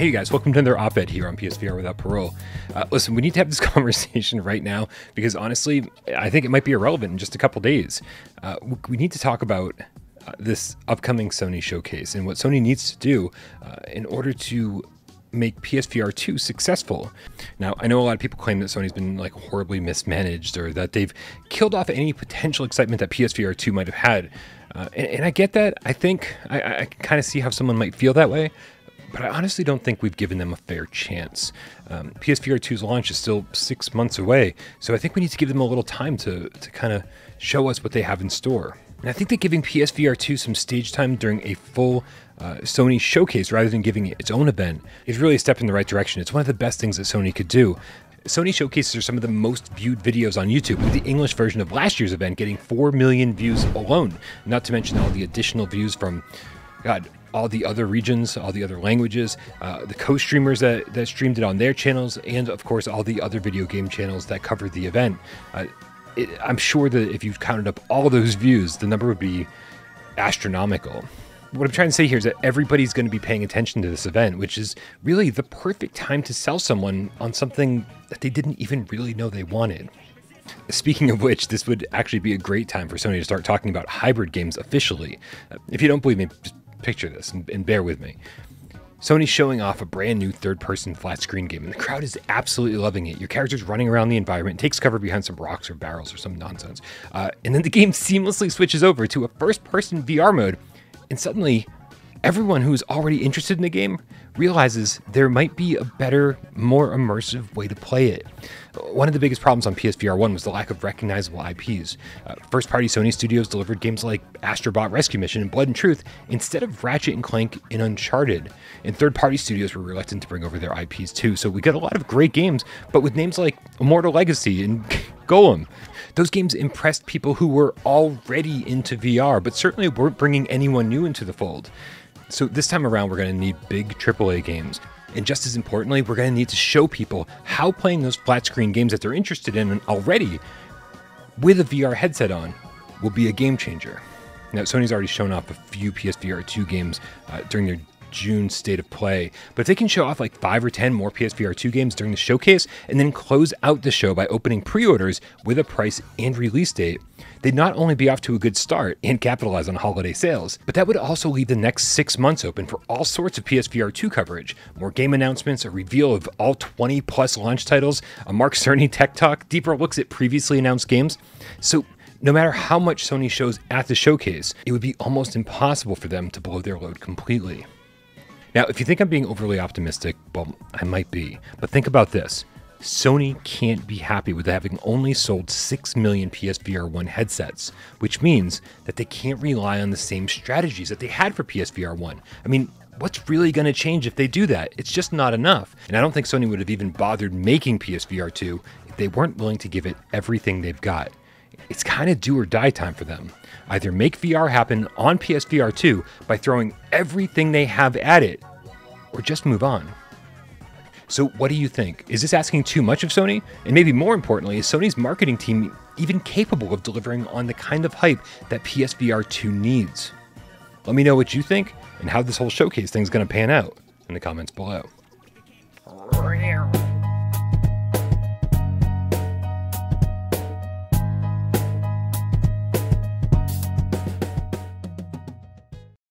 Hey guys, welcome to another op-ed here on PSVR without Parole. Listen, we need to have this conversation right now because honestly, I think it might be irrelevant in just a couple days. We need to talk about this upcoming Sony showcase and what Sony needs to do in order to make PSVR2 successful. Now, I know a lot of people claim that Sony's been like horribly mismanaged or that they've killed off any potential excitement that PSVR2 might have had. And I get that. I think I can kind of see how someone might feel that way. But I honestly don't think we've given them a fair chance. PSVR2's launch is still 6 months away, so I think we need to give them a little time to kind of show us what they have in store. And I think that giving PSVR2 some stage time during a full Sony showcase rather than giving it its own event is really a step in the right direction. It's one of the best things that Sony could do. Sony showcases are some of the most viewed videos on YouTube, with the English version of last year's event getting 4 million views alone, not to mention all the additional views from, God, all the other regions, all the other languages, the co-streamers that streamed it on their channels, and of course all the other video game channels that covered the event. I'm sure that if you counted up all of those views, the number would be astronomical. What I'm trying to say here is that everybody's going to be paying attention to this event, which is really the perfect time to sell someone on something that they didn't even really know they wanted. Speaking of which, this would actually be a great time for Sony to start talking about hybrid games officially. If you don't believe me, just picture this and bear with me. Sony's showing off a brand new third-person flat-screen game, and the crowd is absolutely loving it. Your character's running around the environment, takes cover behind some rocks or barrels or some nonsense, and then the game seamlessly switches over to a first-person VR mode, and suddenly everyone who's already interested in the game realizes there might be a better, more immersive way to play it. One of the biggest problems on PSVR1 was the lack of recognizable IPs. First-party Sony studios delivered games like Astrobot Rescue Mission and Blood and Truth instead of Ratchet and Clank and Uncharted. And third-party studios were reluctant to bring over their IPs too, so we got a lot of great games, but with names like Immortal Legacy and Golem. Those games impressed people who were already into VR, but certainly weren't bringing anyone new into the fold. So this time around, we're going to need big AAA games. And just as importantly, we're going to need to show people how playing those flat screen games that they're interested in already with a VR headset on will be a game changer. Now, Sony's already shown off a few PSVR2 games during their June state of play, but if they can show off like 5 or 10 more PSVR2 games during the showcase and then close out the show by opening pre-orders with a price and release date, they'd not only be off to a good start and capitalize on holiday sales, but that would also leave the next 6 months open for all sorts of PSVR2 coverage, more game announcements, a reveal of all 20 plus launch titles, a Mark Cerny tech talk, deeper looks at previously announced games. So no matter how much Sony shows at the showcase, it would be almost impossible for them to blow their load completely. Now, if you think I'm being overly optimistic, well, I might be, but think about this. Sony can't be happy with having only sold 6 million PSVR1 headsets, which means that they can't rely on the same strategies that they had for PSVR1. I mean, what's really going to change if they do that? It's just not enough. And I don't think Sony would have even bothered making PSVR2 if they weren't willing to give it everything they've got. It's kind of do or die time for them. Either make VR happen on PSVR2 by throwing everything they have at it, or just move on. So what do you think? Is this asking too much of Sony? And maybe more importantly, is Sony's marketing team even capable of delivering on the kind of hype that PSVR2 needs? Let me know what you think and how this whole showcase thing's going to pan out in the comments below.